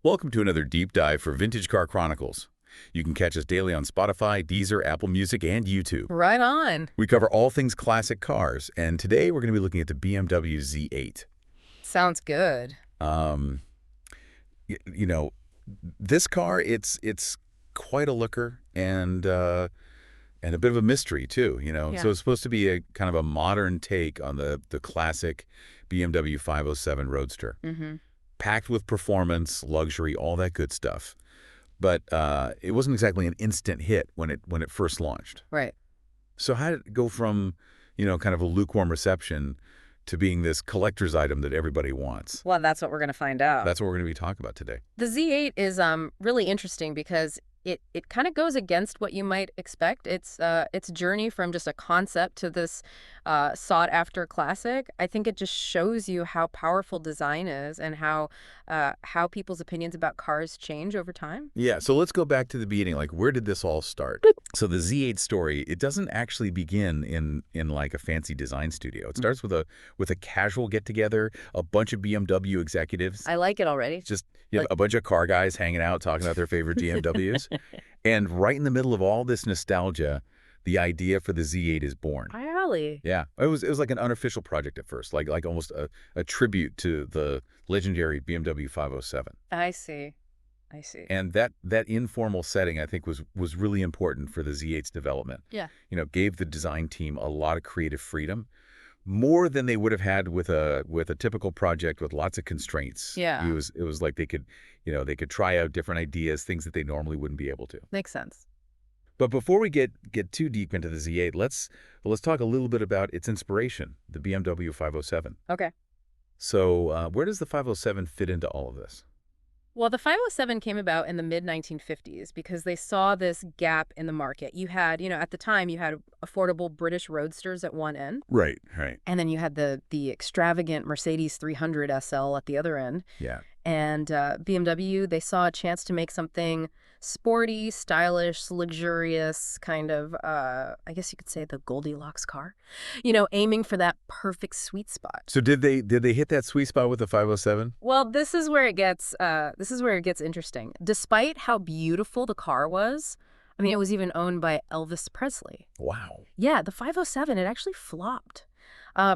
Welcome to another deep dive for Vintage Car Chronicles. You can catch us daily on Spotify, Deezer, Apple Music, and YouTube. Right on. We cover all things classic cars, and today we're going to be looking at the BMW Z8. Sounds good. Um, you know, this car, it's quite a looker and a bit of a mystery too. Yeah. So it's supposed to be a kind of a modern take on the classic BMW 507 Roadster, Mm-hmm. packed with performance, luxury, all that good stuff. But it wasn't exactly an instant hit when it first launched. Right. So how did it go from, kind of a lukewarm reception to being this collector's item that everybody wants? Well, that's what we're going to find out. That's what we're going to be talking about today. The Z8 is really interesting because it kind of goes against what you might expect. Its journey from just a concept to this sought after classic. I think it just shows you how powerful design is and how people's opinions about cars change over time. Yeah, so let's go back to the beginning. Like, where did this all start? So the Z8 story, it doesn't actually begin in like a fancy design studio. It starts with a casual get-together, a bunch of BMW executives. I like it already. Just you have a bunch of car guys hanging out talking about their favorite BMWs. And right in the middle of all this nostalgia, the idea for the Z8 is born. Really? Yeah, it was like an unofficial project at first, like almost a tribute to the legendary BMW 507. I see. And that informal setting, I think, was really important for the Z8's development. Yeah. Gave the design team a lot of creative freedom, more than they would have had with a typical project with lots of constraints. Yeah. It was like they could try out different ideas, things that they normally wouldn't be able to. Makes sense. But before we get too deep into the Z8, let's talk a little bit about its inspiration, the BMW 507. Okay. So where does the 507 fit into all of this? Well, the 507 came about in the mid-1950s because they saw this gap in the market. You had, at the time, you had affordable British roadsters at one end. Right. And then you had the extravagant Mercedes 300 SL at the other end. Yeah. And BMW, they saw a chance to make something sporty, stylish, luxurious, kind of, I guess you could say the Goldilocks car, aiming for that perfect sweet spot. So did they hit that sweet spot with the 507? Well, this is where it gets interesting. Despite how beautiful the car was, I mean, it was even owned by Elvis Presley. Wow. Yeah, the 507, it actually flopped.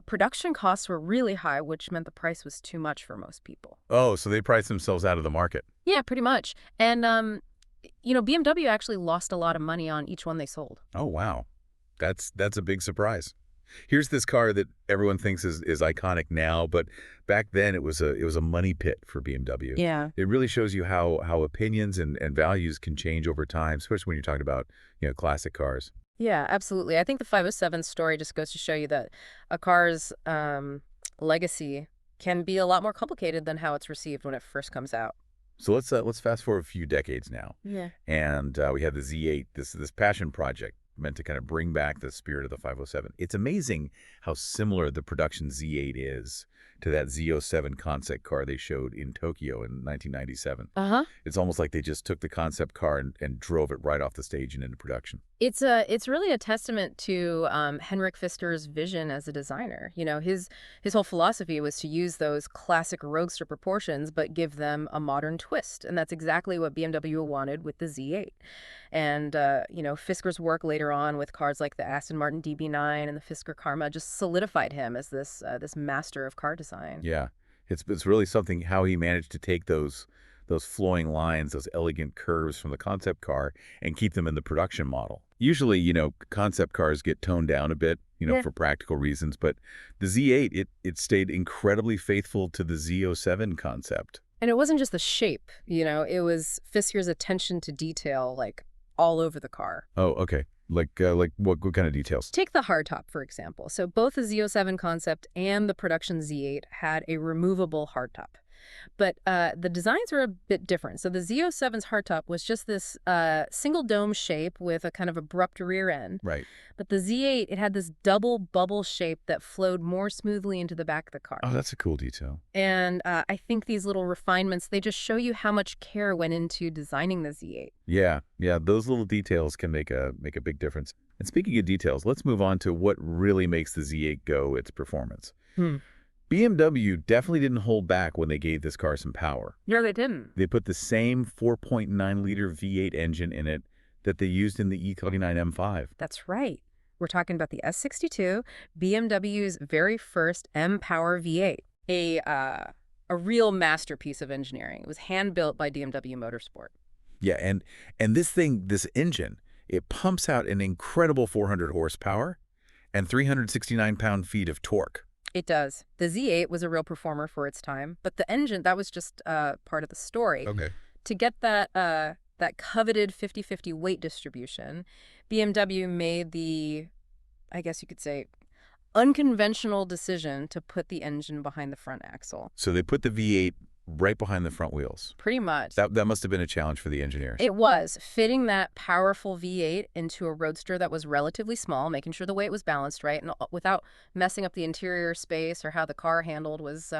Production costs were really high, which meant the price was too much for most people. Oh, so they priced themselves out of the market. Yeah, pretty much. And, BMW actually lost a lot of money on each one they sold. Oh, wow. That's a big surprise. Here's this car that everyone thinks is iconic now, but back then it was a money pit for BMW. Yeah. It really shows you how opinions and values can change over time, especially when you're talking about, classic cars. Yeah, absolutely. I think the 507 story just goes to show you that a car's legacy can be a lot more complicated than how it's received when it first comes out. So let's fast forward a few decades now. Yeah. And we have the Z8, this passion project meant to kind of bring back the spirit of the 507. It's amazing how similar the production Z8 is to that Z07 concept car they showed in Tokyo in 1997. Uh-huh. It's almost like they just took the concept car and drove it right off the stage and into production. It's really a testament to Henrik Fisker's vision as a designer. His whole philosophy was to use those classic roadster proportions, but give them a modern twist. And that's exactly what BMW wanted with the Z8. And, Fisker's work later on with cars like the Aston Martin DB9 and the Fisker Karma just solidified him as this master of car design. Yeah, it's really something how he managed to take those flowing lines, those elegant curves from the concept car and keep them in the production model. Usually, concept cars get toned down a bit, for practical reasons, but the Z8, it stayed incredibly faithful to the Z07 concept. And it wasn't just the shape, it was Fisker's attention to detail, like all over the car. Oh, okay. Like what kind of details? Take the hardtop, for example. So both the Z07 concept and the production Z8 had a removable hardtop. But the designs were a bit different. So the Z07's hardtop was just this single dome shape with a kind of abrupt rear end. Right. But the Z8, it had this double bubble shape that flowed more smoothly into the back of the car. Oh, that's a cool detail. And I think these little refinements, they just show you how much care went into designing the Z8. Yeah, those little details can make a big difference. And speaking of details, let's move on to what really makes the Z8 go its performance. BMW definitely didn't hold back when they gave this car some power. No, they didn't. They put the same 4.9-liter V8 engine in it that they used in the E39 M5. That's right. We're talking about the S62, BMW's very first M-Power V8, a real masterpiece of engineering. It was hand-built by BMW Motorsport. Yeah, and this engine, it pumps out an incredible 400 horsepower and 369 pound-feet of torque. It does. The Z8 was a real performer for its time, but the engine, that was just part of the story. Okay. To get that coveted 50-50 weight distribution, BMW made the, I guess you could say, unconventional decision to put the engine behind the front axle. So they put the V8 right behind the front wheels. Pretty much. That must have been a challenge for the engineers. It was. Fitting that powerful V8 into a roadster that was relatively small, making sure the weight was balanced right, and without messing up the interior space or how the car handled was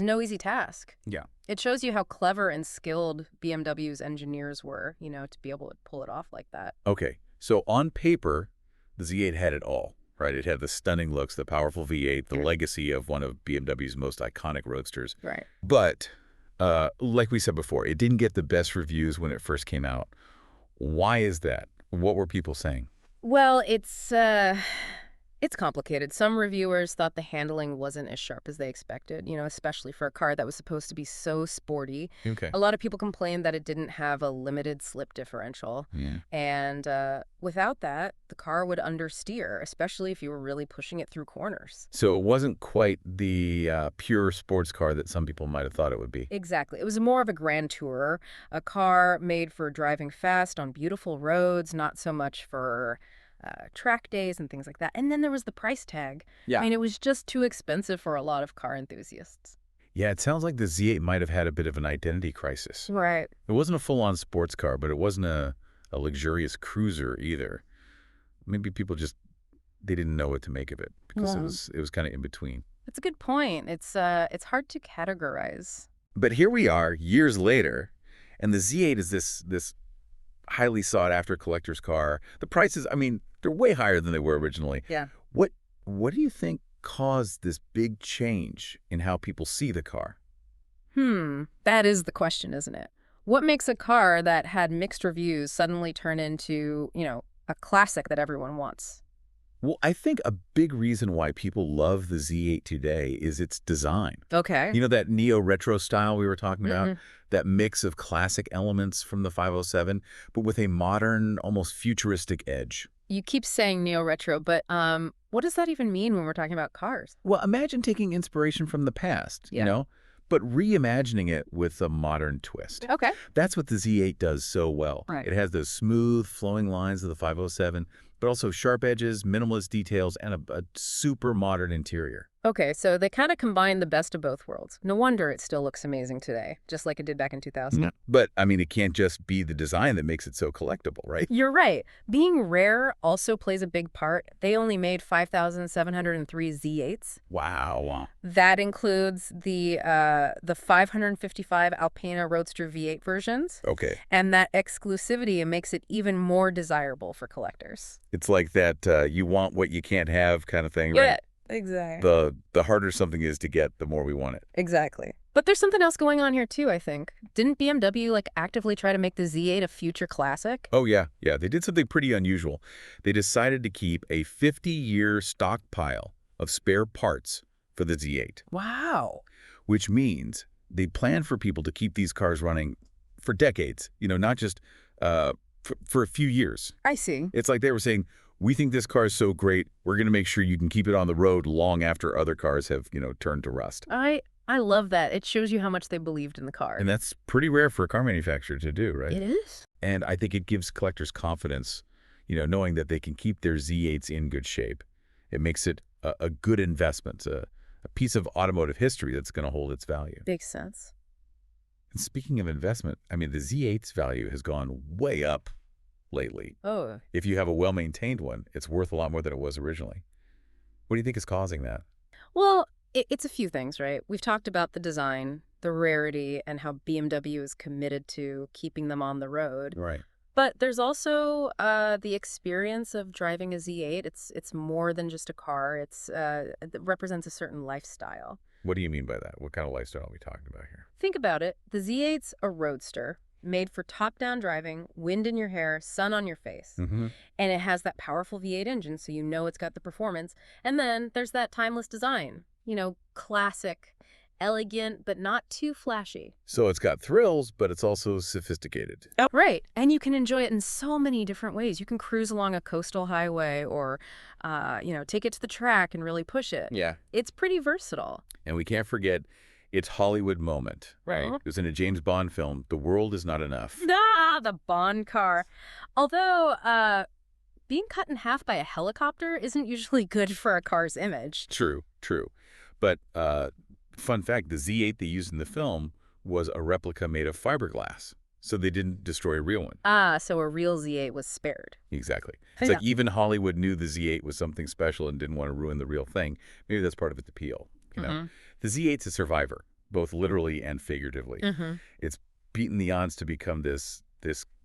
no easy task. Yeah. It shows you how clever and skilled BMW's engineers were, to be able to pull it off like that. Okay, so on paper, the Z8 had it all, right? It had the stunning looks, the powerful V8, the legacy of one of BMW's most iconic roadsters. Right. But, like we said before, it didn't get the best reviews when it first came out. Why is that? What were people saying? Well, it's complicated. Some reviewers thought the handling wasn't as sharp as they expected, especially for a car that was supposed to be so sporty. Okay. A lot of people complained that it didn't have a limited slip differential. Yeah. And without that, the car would understeer, especially if you were really pushing it through corners. So it wasn't quite the pure sports car that some people might have thought it would be. Exactly. It was more of a grand tourer, a car made for driving fast on beautiful roads, not so much for track days and things like that. And then there was the price tag. Yeah. I mean, it was just too expensive for a lot of car enthusiasts. Yeah, it sounds like the Z8 might have had a bit of an identity crisis. Right. It wasn't a full-on sports car, but it wasn't a luxurious cruiser either. Maybe people they didn't know what to make of it because it was kind of in between. That's a good point. It's hard to categorize. But here we are years later, and the Z8 is this highly sought-after collector's car. The prices, I mean, they're way higher than they were originally. Yeah. What do you think caused this big change in how people see the car? That is the question, isn't it? What makes a car that had mixed reviews suddenly turn into, a classic that everyone wants? Well, I think a big reason why people love the Z8 today is its design. Okay. You know that neo-retro style we were talking about? That mix of classic elements from the 507, but with a modern, almost futuristic edge. You keep saying neo-retro, but what does that even mean when we're talking about cars? Well, imagine taking inspiration from the past, but reimagining it with a modern twist. Okay. That's what the Z8 does so well. Right. It has those smooth, flowing lines of the 507, but also sharp edges, minimalist details, and a super modern interior. Okay, so they kind of combine the best of both worlds. No wonder it still looks amazing today, just like it did back in 2000. Yeah. But, I mean, it can't just be the design that makes it so collectible, right? You're right. Being rare also plays a big part. They only made 5,703 Z8s. Wow. That includes the 555 Alpina Roadster V8 versions. Okay. And that exclusivity makes it even more desirable for collectors. It's like that you want what you can't have kind of thing, right? Yeah, exactly. The harder something is to get, the more we want it. Exactly. But there's something else going on here too, I think. Didn't BMW actively try to make the Z8 a future classic? Oh, yeah. Yeah, they did something pretty unusual. They decided to keep a 50-year stockpile of spare parts for the Z8. Wow. Which means they planned for people to keep these cars running for decades, not just for a few years. I see. It's like they were saying, we think this car is so great, we're going to make sure you can keep it on the road long after other cars have, turned to rust. I love that. It shows you how much they believed in the car. And that's pretty rare for a car manufacturer to do, right? It is. And I think it gives collectors confidence, knowing that they can keep their Z8s in good shape. It makes it a good investment, a piece of automotive history that's going to hold its value. Makes sense. And speaking of investment, I mean, the Z8's value has gone way up lately. Oh. If you have a well-maintained one, it's worth a lot more than it was originally. What do you think is causing that? Well, it's a few things, right? We've talked about the design, the rarity, and how BMW is committed to keeping them on the road. Right. But there's also the experience of driving a Z8. It's more than just a car. It represents a certain lifestyle. What do you mean by that? What kind of lifestyle are we talking about here? Think about it. The Z8's a roadster made for top-down driving, wind in your hair, sun on your face. Mm-hmm. And it has that powerful V8 engine, so you know it's got the performance. And then there's that timeless design. Classic, elegant, but not too flashy. So it's got thrills, but it's also sophisticated. Oh, right. And you can enjoy it in so many different ways. You can cruise along a coastal highway or, take it to the track and really push it. Yeah. It's pretty versatile. And we can't forget its Hollywood moment, right? Uh-huh. It was in a James Bond film, The World Is Not Enough. Ah, the Bond car. Although, being cut in half by a helicopter isn't usually good for a car's image. True, true. But fun fact, the Z8 they used in the film was a replica made of fiberglass. So they didn't destroy a real one. Ah, so a real Z8 was spared. Exactly. It's like even Hollywood knew the Z8 was something special and didn't want to ruin the real thing. Maybe that's part of its appeal. The Z8's a survivor, both literally and figuratively. It's beaten the odds to become this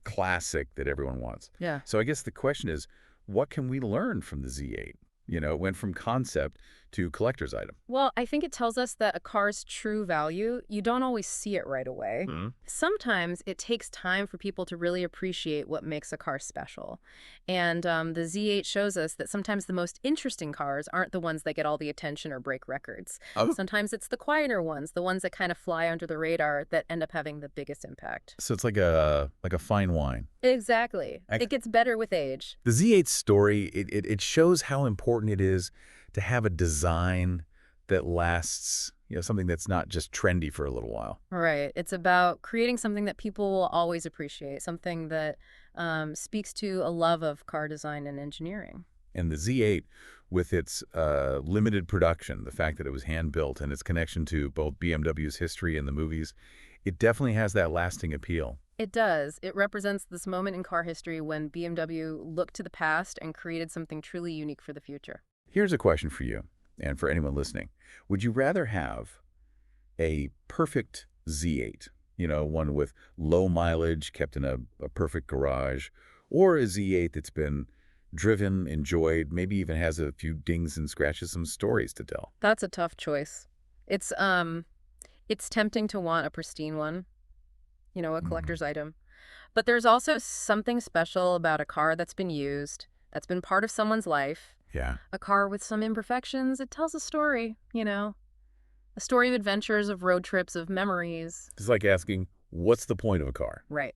classic that everyone wants. Yeah. So I guess the question is, what can we learn from the Z8? It went from concept to collector's item. Well, I think it tells us that a car's true value, you don't always see it right away. Sometimes it takes time for people to really appreciate what makes a car special. And the Z8 shows us that sometimes the most interesting cars aren't the ones that get all the attention or break records. Oh. Sometimes it's the quieter ones, the ones that kind of fly under the radar that end up having the biggest impact. So it's like a fine wine. Exactly. It gets better with age. The Z8's story, it shows how important it is to have a design that lasts, something that's not just trendy for a little while. Right. It's about creating something that people will always appreciate, something that speaks to a love of car design and engineering. And the Z8, with its limited production, the fact that it was hand-built and its connection to both BMW's history and the movies, it definitely has that lasting appeal. It does. It represents this moment in car history when BMW looked to the past and created something truly unique for the future. Here's a question for you, and for anyone listening. Would you rather have a perfect Z8, one with low mileage, kept in a perfect garage, or a Z8 that's been driven, enjoyed, maybe even has a few dings and scratches, some stories to tell? That's a tough choice. It's tempting to want a pristine one, a collector's item. But there's also something special about a car that's been used, that's been part of someone's life. Yeah. A car with some imperfections. It tells a story, a story of adventures, of road trips, of memories. It's like asking, what's the point of a car? Right.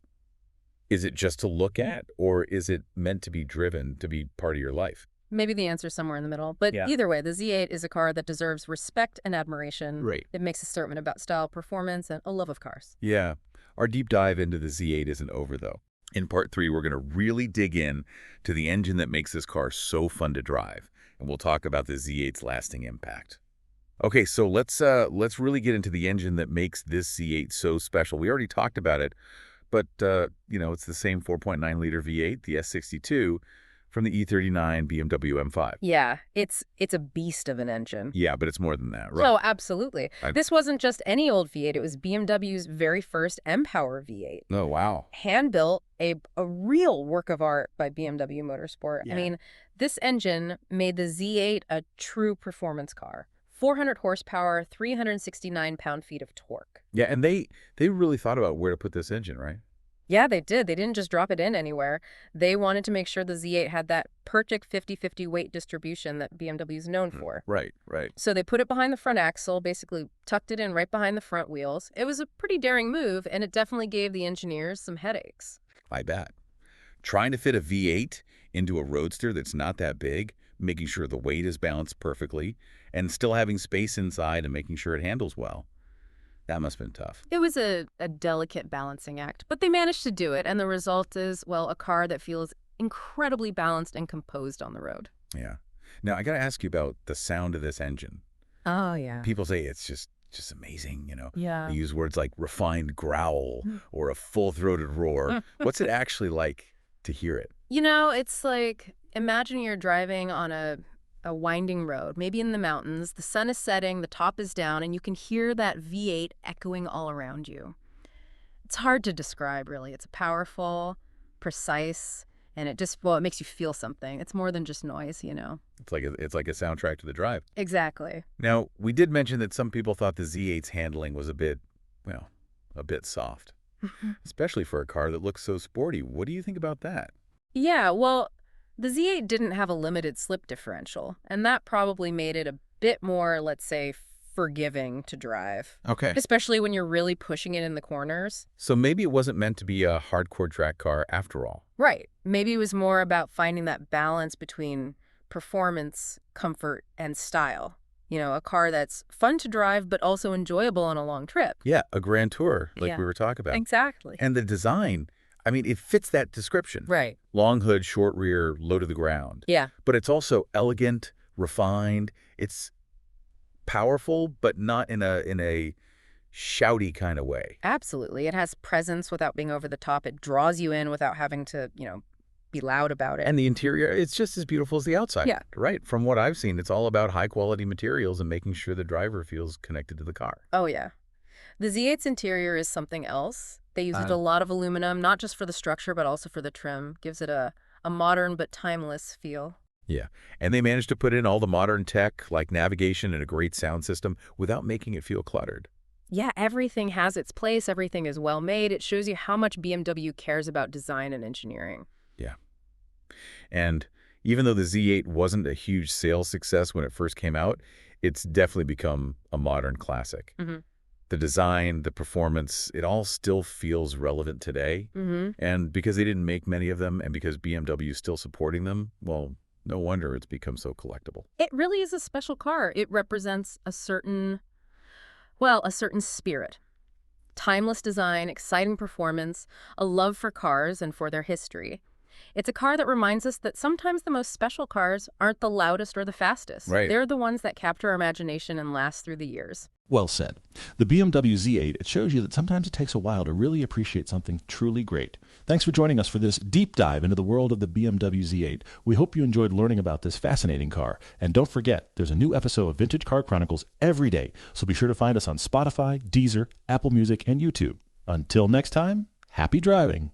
Is it just to look at, or is it meant to be driven, to be part of your life? Maybe the answer's somewhere in the middle. But either way, the Z8 is a car that deserves respect and admiration. Right. It makes a statement about style, performance, and a love of cars. Yeah. Our deep dive into the Z8 isn't over, though. In part 3, we're going to really dig in to the engine that makes this car so fun to drive, and we'll talk about the Z8's lasting impact. Okay, so let's really get into the engine that makes this Z8 so special. We already talked about it, but it's the same 4.9-liter V8, the S62, from the E39 BMW M5. Yeah, it's a beast of an engine. Yeah, but it's more than that, right? Oh, absolutely. This wasn't just any old V8. It was BMW's very first M-Power V8. Oh, wow. Hand-built, a real work of art by BMW Motorsport. Yeah. I mean, this engine made the Z8 a true performance car. 400 horsepower, 369 pound-feet of torque. Yeah, and they really thought about where to put this engine, right? Yeah, they did. They didn't just drop it in anywhere. They wanted to make sure the Z8 had that perfect 50-50 weight distribution that BMW is known for. Right, right. So they put it behind the front axle, basically tucked it in right behind the front wheels. It was a pretty daring move, and it definitely gave the engineers some headaches. I bet. Trying to fit a V8 into a roadster that's not that big, making sure the weight is balanced perfectly, and still having space inside and making sure it handles well. That must have been tough. It was a delicate balancing act, but they managed to do it, and the result is, well, a car that feels incredibly balanced and composed on the road. Yeah. Now, I got to ask you about the sound of this engine. Oh, yeah. People say it's just amazing, Yeah. They use words like refined growl or a full-throated roar. What's it actually like to hear it? It's like, imagine you're driving on a winding road, maybe in the mountains. The sun is setting, the top is down, and you can hear that V8 echoing all around you. It's hard to describe, really. It's a powerful, precise, and it just, well, it makes you feel something. It's more than just noise, you know? It's like a soundtrack to the drive. Exactly. Now, we did mention that some people thought the Z8's handling was well, a bit soft, especially for a car that looks so sporty. What do you think about that? Yeah, well, the Z8 didn't have a limited slip differential, and that probably made it a bit more, let's say, forgiving to drive, Okay. especially when you're really pushing it in the corners. So maybe it wasn't meant to be a hardcore track car after all. Right. Maybe it was more about finding that balance between performance, comfort, and style. You know, a car that's fun to drive, but also enjoyable on a long trip. Yeah, a grand tour, like Yeah, we were talking about. exactly. And the design, I mean, it fits that description. Right. Long hood, short rear, low to the ground. Yeah. But it's also elegant, refined. It's powerful, but not in a shouty kind of way. Absolutely. It has presence without being over the top. It draws you in without having to, be loud about it. And the interior, it's just as beautiful as the outside. Yeah. Right. From what I've seen, it's all about high quality materials and making sure the driver feels connected to the car. Oh, yeah. The Z8's interior is something else. They used Uh, a lot of aluminum, not just for the structure, but also for the trim. Gives it a modern but timeless feel. Yeah. And they managed to put in all the modern tech like navigation and a great sound system without making it feel cluttered. Yeah, everything has its place. Everything is well made. It shows you how much BMW cares about design and engineering. Yeah. And even though the Z8 wasn't a huge sales success when it first came out, it's definitely become a modern classic. Mm-hmm. The design, the performance, it all still feels relevant today. Mm-hmm. And because they didn't make many of them and because BMW is still supporting them, well, no wonder it's become so collectible. It really is a special car. It represents a certain spirit. Timeless design, exciting performance, a love for cars and for their history. It's a car that reminds us that sometimes the most special cars aren't the loudest or the fastest. Right. They're the ones that capture our imagination and last through the years. Well said. The BMW Z8, it shows you that sometimes it takes a while to really appreciate something truly great. Thanks for joining us for this deep dive into the world of the BMW Z8. We hope you enjoyed learning about this fascinating car. And don't forget, there's a new episode of Vintage Car Chronicles every day, so be sure to find us on Spotify, Deezer, Apple Music, and YouTube. Until next time, happy driving.